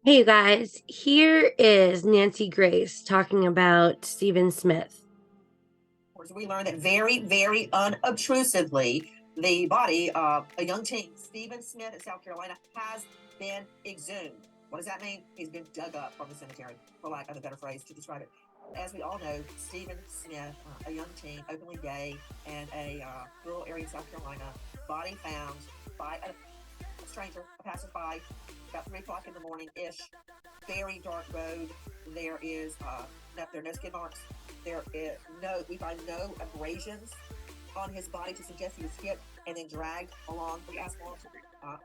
Hey, you guys, here is Nancy Grace talking about Stephen Smith. We learned that very, very unobtrusively, the body of a young teen, Stephen Smith in South Carolina, has been exhumed. What does that mean? He's been dug up from the cemetery, for lack of a better phrase to describe it. As we all know, Stephen Smith, a young teen, openly gay, in a rural area in South Carolina, body found by a stranger, a passerby, about 3 o'clock in the morning-ish. Very dark road. There is there are no skid marks. We find no abrasions on his body to suggest he was hit and then dragged along the asphalt.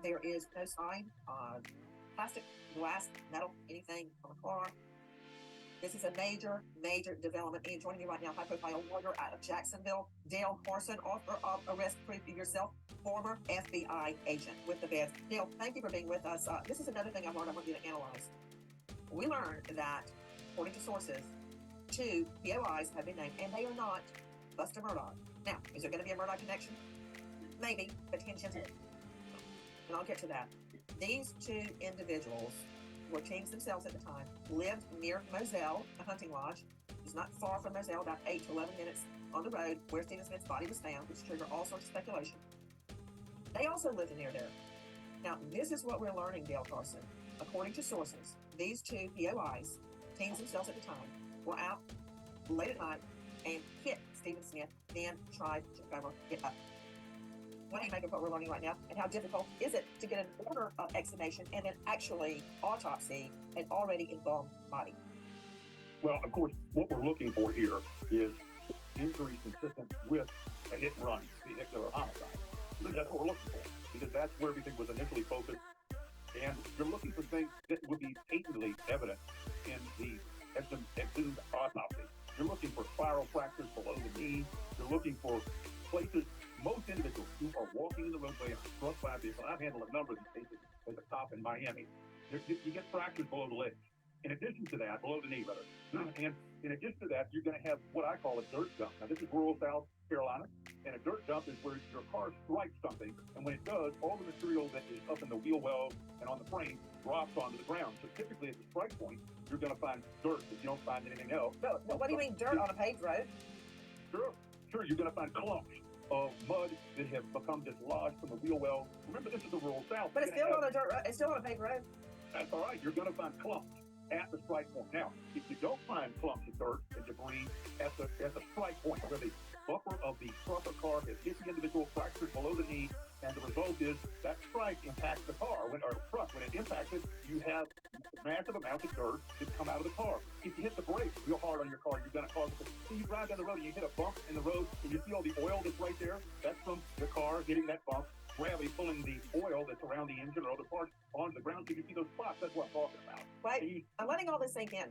There is no sign on plastic, glass, metal, anything on the car. This is a major, major development. And joining me right now, high-profile lawyer out of Jacksonville, Dale Carson, author of Arrest Proof of Yourself, former FBI agent with the feds. Dale, thank you for being with us. This is another thing I learned I want you to analyze. We learned that, according to sources, 2 POIs have been named, and they are not Buster Murdaugh. Now, is there going to be a Murdaugh connection? Maybe, but tangentially. And I'll get to that. These 2 individuals were teens themselves at the time, lived near Moselle, a hunting lodge. It's not far from Moselle, about 8 to 11 minutes on the road where Stephen Smith's body was found, which triggered all sorts of speculation. They also lived near there. Now, this is what we're learning, Dale Carson. According to sources, these 2 POIs, teens themselves at the time, were out late at night and hit Stephen Smith, then tried to cover it up. What do you make of what we're learning right now? And how difficult is it to get an order of exhumation and then actually autopsy an already embalmed body? Well, of course, what we're looking for here is injuries consistent with a hit and run vehicular homicide. That's what we're looking for, because that's where everything was initially focused. And you're looking for things that would be patently evident in the exhumed autopsy. You're looking for spiral fractures below the knee. You're looking for places. Most individuals who are walking in the roadway and are struck by a vehicle, I've handled a number of these cases as a cop in Miami, you get fractures below the legs. In addition to that, below the knee, rather. And in addition to that, you're going to have what I call a dirt dump. Now, this is rural South Carolina, and a dirt dump is where your car strikes something, and when it does, all the material that is up in the wheel well and on the frame drops onto the ground. So typically at the strike point, you're going to find dirt if you don't find anything else. No, what do you mean dirt on a paved road? Sure, you're going to find clumps of mud that have become dislodged from the wheel well. Remember, this is the rural South. But it's still on a dirt road. It's still on a paved road. That's all right. You're going to find clumps at the strike point. Now, if you don't find clumps of dirt and debris at the strike point where the bumper of the truck or car has hit the individual, fractured below the knee, and the result is that strike impacts the car or truck. When it impacts it, you have massive amounts of dirt that come out of the car. If you hit the brakes real hard on your car, you're going to cause it. So you drive down the road and you hit a bump in the road, and you see all the oil that's right there. That's from the car hitting that bump, gravity pulling the oil that's around the engine or other parts onto the ground. So you see those spots. That's what I'm talking about. Right. I'm letting all this sink in.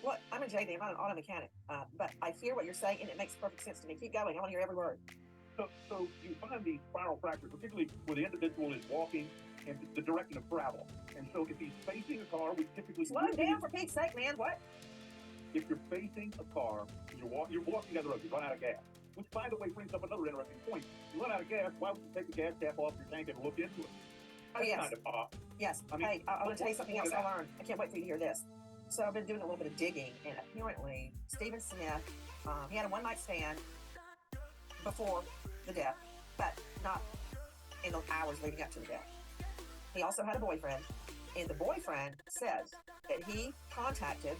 Look, I'm a JD. I'm not an auto mechanic, but I hear what you're saying, and it makes perfect sense to me. Keep going. I want to hear every word. So you find these spiral fractures, particularly where the individual is walking in the direction of travel. And so if he's facing a car, we typically slow down for Pete's sake, man. What? If you're facing a car, and you're walking down the road, you run out of gas. Which, by the way, brings up another interesting point. You run out of gas, why would you take the gas tap off your tank and look into it? Oh, yes. Kind of yes. I mean, hey, I want to tell you something else I learned. I can't wait for you to hear this. So I've been doing a little bit of digging, and apparently Stephen Smith, he had a one-night stand before the death, but not in the hours leading up to the death. He also had a boyfriend, and the boyfriend says that he contacted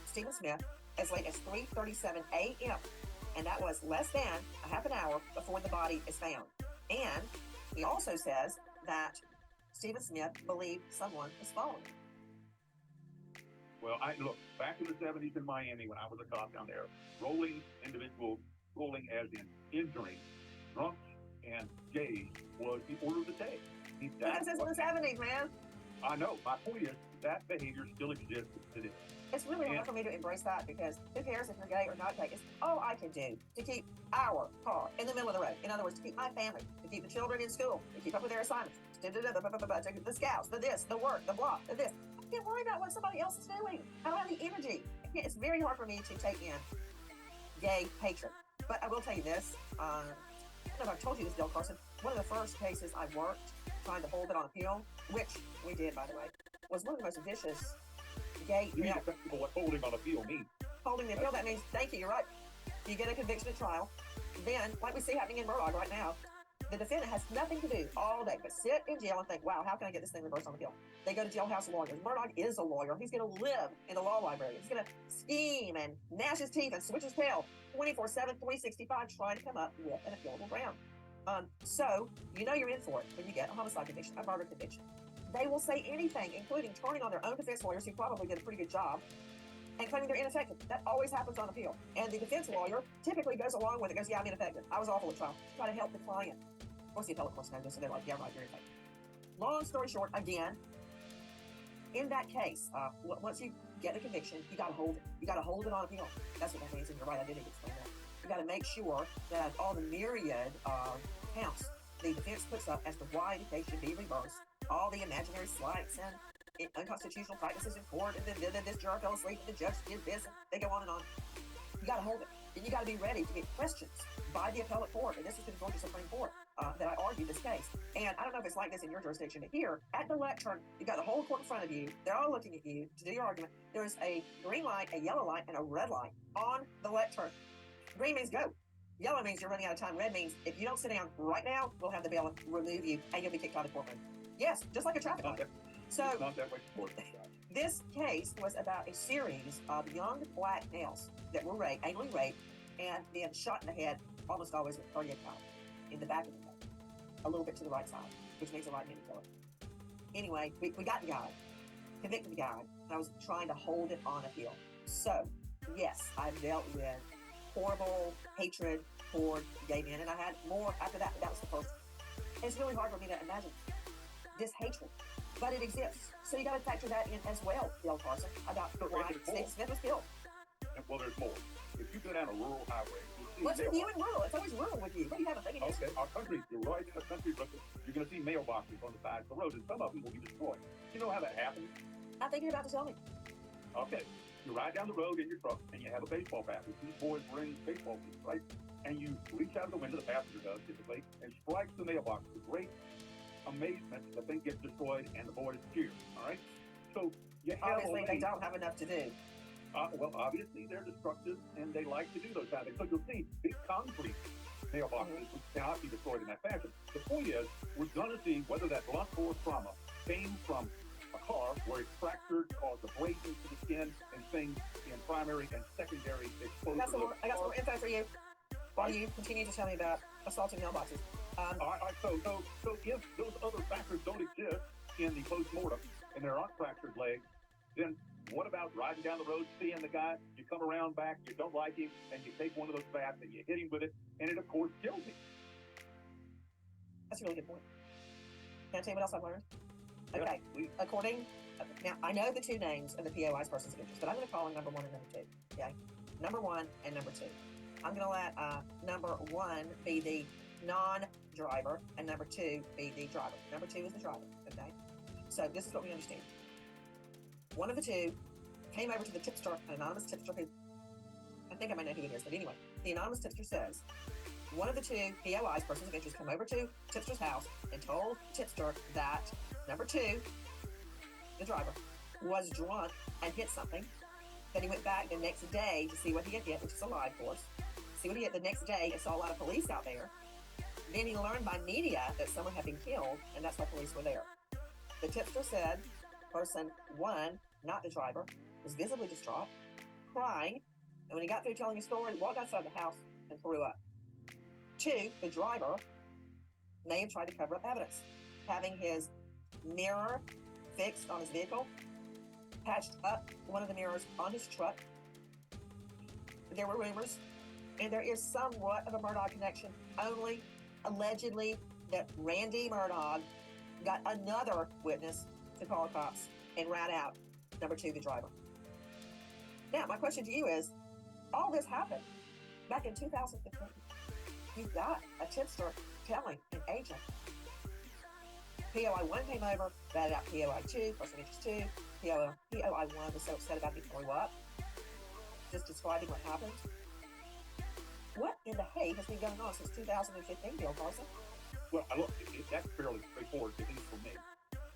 Stephen Smith as late as 3:37 a.m., and that was less than a half an hour before the body is found. And he also says that Stephen Smith believed someone was following him. Well, look, back in the 70s in Miami when I was a cop down there, rolling individuals, rolling as in injuring drunks and gays was the order of the day. This is the 70s, man. I know. My point is that behavior still exists today. It's really hard for me to embrace that, because who cares if you're gay or not gay? It's all I can do to keep our car in the middle of the road. In other words, to keep my family, to keep the children in school, to keep up with their assignments, the scouts, the this, the work, the blah, the this. I can't worry about what somebody else is doing. I don't have the energy. It's very hard for me to take in gay hatred. But I will tell you this. I don't know if I've told you this, Dale Carson. One of the first cases I worked trying to hold it on appeal, which we did, by the way, was one of the most vicious gay. You mean effectively what holding on appeal means? Holding the appeal, that means, thank you, you're right. You get a conviction at trial. Then, like we see happening in Murdaugh right now, the defendant has nothing to do all day but sit in jail and think, wow, how can I get this thing reversed on appeal? They go to jailhouse lawyers. Murdaugh is a lawyer. He's going to live in the law library. He's going to scheme and gnash his teeth and switch his tail 24/7, 365, trying to come up with an appealable ground. So, you know you're in for it when you get a homicide conviction, a murder conviction. They will say anything, including turning on their own defense lawyers who probably did a pretty good job, and claiming they're ineffective. That always happens on appeal. And the defense lawyer typically goes along with it, goes, yeah, I'm ineffective. I was awful at trial. Try to help the client. Of course, the appellate courts know this, so they're like, yeah, right, you're ineffective. Long story short, again, in that case, once you get a conviction, you got to hold it. You got to hold it on appeal. That's what that means, and you're right, I didn't explain that. You got to make sure that all the myriad counts the defense puts up as to why the case should be reversed, all the imaginary slights and unconstitutional practices in court, and then this juror fell asleep, and the judge did this, and they go on and on. You got to hold it. And you got to be ready to get questions by the appellate court, and this is the Georgia Supreme Court that I argued this case. And I don't know if it's like this in your jurisdiction, but here at the lectern, you've got the whole court in front of you. They're all looking at you to do your argument. There's a green light, a yellow light, and a red light on the lectern. Green means go. Yellow means you're running out of time. Red means if you don't sit down right now, we'll have the bailiff remove you, and you'll be kicked out of the courtroom. Yes, just like a traffic light. So not that way. this case was about a series of young black males that were raped, anally raped, and then shot in the head, almost always with cardiac power, in the back of the head, a little bit to the right side, which makes a right-handed killer. Anyway, we got the guy, convicted the guy, and I was trying to hold it on appeal. So, yes, I've dealt with horrible hatred toward gay men, and I had more after that, but that was the first. It's really hard for me to imagine this hatred, but it exists. So you got to factor that in as well, Bill Carson, about why Steve Smith was killed. Well, there's more. If you go down a rural highway, what's with you and rural? It's always rural with you. What do you have a thing against? Okay, our country, you're right in the country, but you're going to see mailboxes on the side of the road, and some of them will be destroyed. You know how that happens? I think you're about to tell me. Okay, you ride down the road in your truck, and you have a baseball bat. These boys bring baseball teams, right? And you reach out of the window, the passenger does, typically, and strikes the mailbox with great amazement. The thing gets destroyed, and the boys cheer, all right? So you have obviously they don't have enough to do. Well, obviously they're destructive, and they like to do those kind of things. So you'll see big concrete mailboxes which cannot be destroyed in that fashion. The point is, we're going to see whether that blunt force trauma came from a car where it fractured, caused abrasions to the skin, and things in primary and secondary exposure. I got some more info for you while you continue to tell me about assaulting mailboxes. All right, so if those other factors don't exist in the post-mortem and there aren't fractured legs, then what about riding down the road, seeing the guy, you come around back, you don't like him, and you take one of those bats and you hit him with it, and it, of course, kills him? That's a really good point. Can I tell you what else I've learned? Okay, Yeah, now I know the two names of the POI's persons of interest, but I'm going to call them number one and number two, okay? Number one and number two. I'm going to let number one be the non-driver, and number two be the driver. Number two is the driver, okay? So this is what we understand. One of the two came over to the tipster, an anonymous tipster who, I think I might know who it is, but anyway, the anonymous tipster says, one of the two POI's, persons of interest, come over to tipster's house and told tipster that number two, the driver, was drunk and hit something. Then he went back the next day to see what he had hit, which is a lie, of course. See what he hit the next day and saw a lot of police out there. Then he learned by media that someone had been killed, and that's why police were there. The tipster said person one, not the driver, was visibly distraught, crying, and when he got through telling his story, he walked outside the house and threw up. Two, the driver may have tried to cover up evidence, having his mirror fixed on his vehicle, patched up one of the mirrors on his truck. There were rumors, and there is somewhat of a Murdaugh connection, only allegedly that Randy Murdaugh got another witness to call cops and rat out number two, the driver. Now, my question to you is, all this happened back in 2015. You've got a tipster telling an agent. POI 1 came over, ratted out POI 2, person of interest 2. POI 1 was so upset about he threw up. Just describing what happened. What in the hay has been going on since 2015, Bill Carson? Well, look, that's fairly straightforward, at least for me.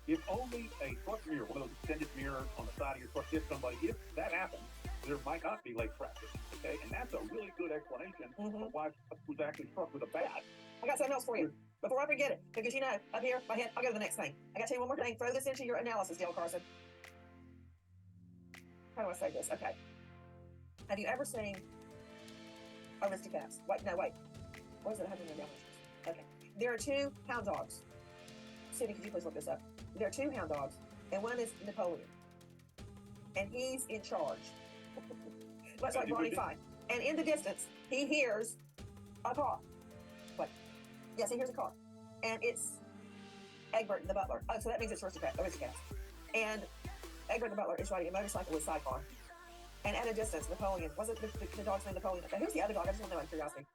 If only a truck mirror, one of those extended mirrors on the side of your truck, hit somebody, if that happens, there might not be late fractures. Okay, and that's a really good explanation of why was actually struck with a bat. I got something else for you before I forget it, because up here, my head. I'll go to the next thing. I got to tell you one more thing. Throw this into your analysis, Dale Carson. How do I say this? Okay. Have you ever seen Aristocats? Wait. What is it? 100 Dalmatians. Okay. There are 2 hound dogs. Cindy, could you please look this up? There are 2 hound dogs, and one is Napoleon, and he's in charge. Much like Barney Fife. And in the distance, he hears a car. What? Yes, he hears a car, and it's Egbert the butler. Oh, so that means it's Aristocats. And Egbert the butler is riding a motorcycle with sidecar. And at a distance, Napoleon, was it the dog's name Napoleon? Okay, who's the other dog? I just want to know out of curiosity.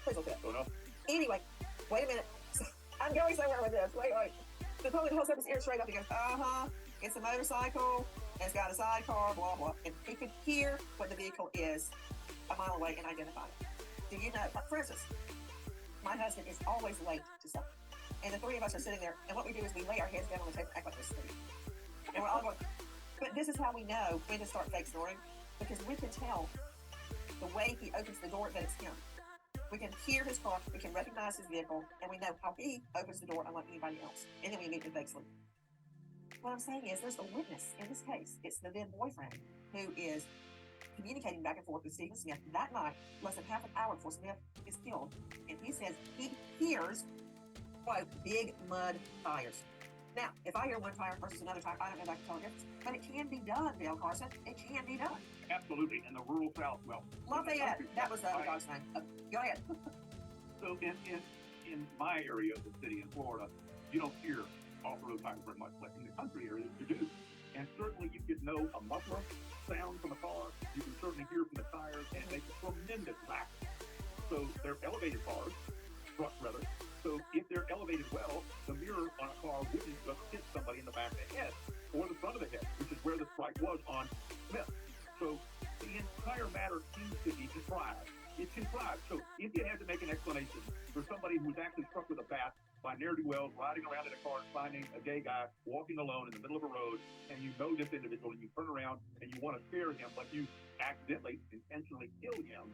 Please look it up. Don't know. Anyway, wait a minute. I'm going somewhere with this. Wait. Napoleon holds up his ear straight up. He goes, it's a motorcycle, and it's got a sidecar, blah, blah. And he can hear what the vehicle is a mile away and identify it. Do you know, for instance, my husband is always late to something. And the 3 of us are sitting there, and what we do is we lay our heads down on the table and act like we're asleep. And we're all going, but this is how we know when to start fake snoring, because we can tell the way he opens the door that it's him. We can hear his car, we can recognize his vehicle, and we know how he opens the door unlike anybody else. And then we immediately fake sleep. What I'm saying is there's a witness in this case. It's the then boyfriend who is communicating back and forth with Stephen Smith that night, less than half an hour before Smith is killed. And he says he hears, quote, big mud tires. Now, if I hear one tire versus another tire, I don't know if I can tell the difference. But it can be done, Dale Carson. It can be done. Absolutely. In the rural South, well. Lafayette, that was the other dog's name. Go ahead. So in my area of the city in Florida, you don't hear off-road tires very much, like in the country areas you do. And certainly you could know a muffler sound from a car. You can certainly hear from the tires, and it makes a tremendous racket. So they're elevated cars, trucks rather. So if they're elevated well, the mirror on a car wouldn't just hit somebody in the back of the head or the front of the head, which is where the strike was on Smith. So the entire matter seems to be contrived. It's contrived. So if you had to make an explanation for somebody who's actually struck with a bat by ne'er-do-wells riding around in a car and finding a gay guy walking alone in the middle of a road, and you know this individual, and you turn around and you want to scare him, but you accidentally, intentionally kill him,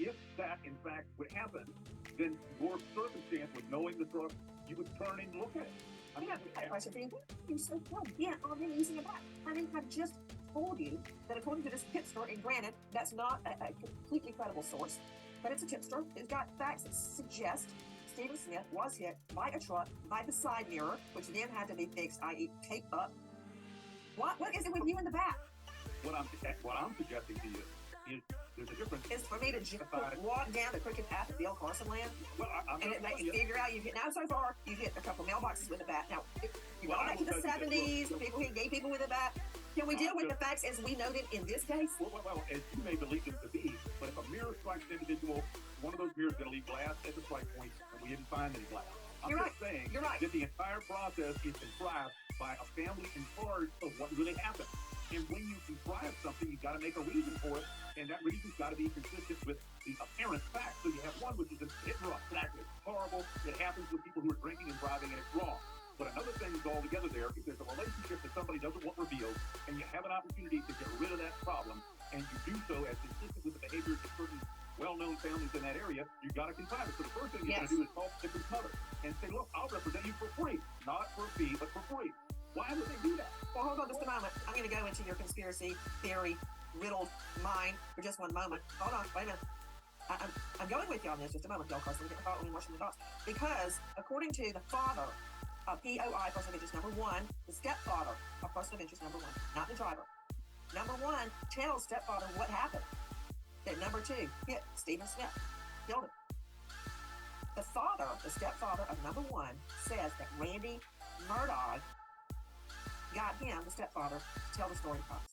if that in fact would happen, then your circumstance with knowing the truck, you would turn and look at it. I mean, I said, you're so dumb. Yeah, on him using a bat. I mean, I've just told you that according to this tipster, and granted, that's not a completely credible source, but it's a tipster. It's got facts that suggest Stephen Smith was hit by a truck, by the side mirror, which then had to be fixed, i.e. taped up. What is it with you in the bat? What I'm suggesting to you is there's a difference. It's for me to just walk down the crooked path of Dale Carson land, and it makes you figure out you've hit. Now, so far, you've hit a couple mailboxes with a bat. Now, you go back to the 70s, people hit gay people with a bat. Can we deal with the facts as we noted in this case? Well, as you may believe them to be, but if a mirror strikes an individual, one of those mirrors is going to leave glass at the strike point, and we didn't find any glass. I'm just saying that the entire process is contrived by a family in charge of what really happened. And when you contrive something, you've got to make a reason for it, and that reason's got to be consistent with the apparent facts. So you have one which is a hit and run. Exactly. It's horrible. It happens with people who are drinking and driving, and it's wrong. But another thing is altogether there, if there's a relationship that somebody doesn't want revealed, and you have an opportunity to get rid of that problem, and you do so as consistent with the behaviors of certain well-known families in that area, you've got to contrive it. So the first thing you're going to do is call the victim's mother and say, look, I'll represent you for free. Not for a fee, but for free. Why would they do that? Well, hold on just a moment. I'm going to go into your conspiracy theory riddled mind for just one moment. Hold on, wait a minute. I'm going with you on this just a moment, Dale Carson. Get the thought when you're watching the dots. Because according to the father of POI, person of interest number 1, the stepfather of person of interest number 1, not the driver. Number 1 tells stepfather what happened. That number 2 hit Stephen Smith, killed him. The father, the stepfather of number 1, says that Randy Murdaugh got him, the stepfather, to tell the story to Cox.